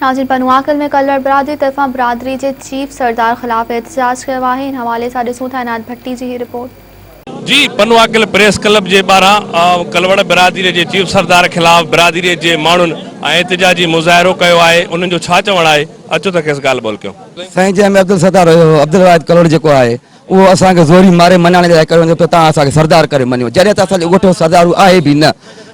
नाज़रीन, पनवाकल में कलर बरादरी तरफा बरादरी के चीफ सरदार खिलाफ एहतजाज किया है। इन हवाले से ॾिसूं था इनायत भट्टी जी रिपोर्ट। जी, पनवाकल प्रेस क्लब के बारा कलवड़ बरादरी के चीफ सरदार खिलाफ बरादरी के माण्हुनि एहतजाजी मुज़ाहिरो किया है। उन्हनि जो छा चवणु आहे, अचो त केस ॻाल्हि ॿोल कयूं। साईं जंहिंमें अब्दुल सत्तार अब्दुल वाहिद कलवड़ जेको आहे उहो असांखे ज़ोरी मारे मनाने लाइ कयो वञे पियो, तव्हां असांखे सरदार करे मञियो, जॾहिं त असांजो ॻोठो सरदार आहे बि न।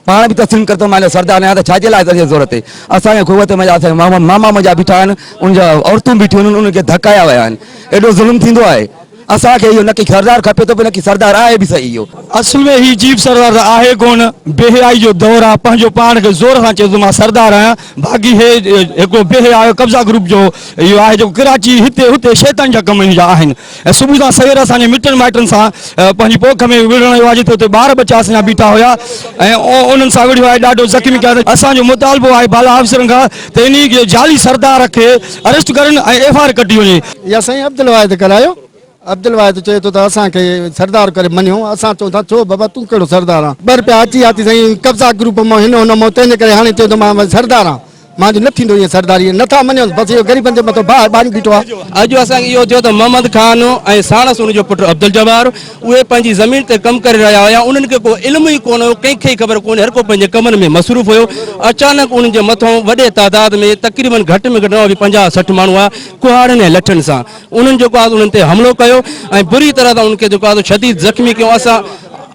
पाण बि तस्लीम करतो मान सरदार न छाजे लाइ ज़रूरत आहे। असांजे क़ुवत में असांजा मामा मुंहिंजा बीठा आहिनि, उनजा औरतूं बीठियूं आहिनि, उन्हनि खे धकाया विया आहिनि। एॾो ज़ुल्म थींदो आहे। असांखे इहो न कि सरदार खपे थो, न कि सरदार आहे बि सही। इहो असल में ही चीफ सरदार आहे कोन, बेहयाई जो दौर आहे। पंहिंजो पाण खे ज़ोर सां चए थो मां सरदार आहियां। बाक़ी हे हिकिड़ो बेहया कब्ज़ा ग्रुप जो इहो आहे जेको कराची हिते हुते शैतान जा कम जा आहिनि। ऐं सुबुह सां सवेर असांजे मिटनि माइटनि सां पंहिंजी पोख में विढ़ण जो आहे, जिते हुते ॿार बच्चा असांजा बीठा हुया ऐं उन्हनि सां विढ़ियो आहे, ॾाढो ज़ख़्मी कया। असांजो मुतालबो आहे बाला अफ़सरनि खां त इन जाली सरदार खे अरेस्ट करनि ऐं एफआईआर कढी वञे। या साईं अब्दुल वाहिद करायो। अब्दुल वाहिद चए थो त असांखे सरदार करे मञियो। असां चऊं था छो बाबा तूं कहिड़ो सरदार आहे? ॿ रुपया अची आती साईं कब्ज़ा ग्रुप मां हिन हुन मां, तंहिंजे करे हाणे चए थो मां सरदार आहियां। मुंहिंजो न थींदो ईअं सरदारी, नथा मञो बसि इहो ग़रीबनि जे मथां ॿारी बीठो आहे। अॼु असांखे इहो थियो त मोहम्मद खान ऐं साणसि उनजो पुटु अब्दुल जब्बार उहे पंहिंजी ज़मीन ते कमु करे रहिया हुया। उन्हनि खे को इल्मु ई कोन हुयो, कंहिंखे ख़बर कोन्हे, हर को पंहिंजे कमनि में मसरूफ़ हुयो। अचानक उन्हनि जे मथां वॾे तादाद में तक़रीबन घटि में घटि न बि 50-60 माण्हू आहे कुहाड़नि ऐं लठनि सां उन्हनि जेको आहे उन्हनि ते हमिलो कयो ऐं बुरी तरह सां उनखे जेको आहे शदीद ज़ख़्मी कयो। असां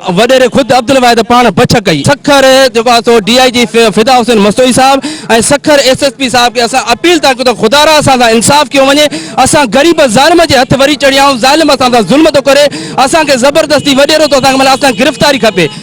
वडेरे ख़ुदि अब्दुल वाहिद पाण बच कई। सखर जेको आहे सो DIG फिदा हुसैन मस्तोई साहब ऐं सखर SSP साहब खे असां अपील था कयूं त ख़ुदा रा असां सां इंसाफ़ कयो वञे। असां ग़रीब ज़ालिम जे हथ वरी चढ़िया आहियूं। ज़ालिम असां सां ज़ुल्म थो करे, असांखे ज़बरदस्ती वडेरो थो असांखे गिरफ़्तारी खपे।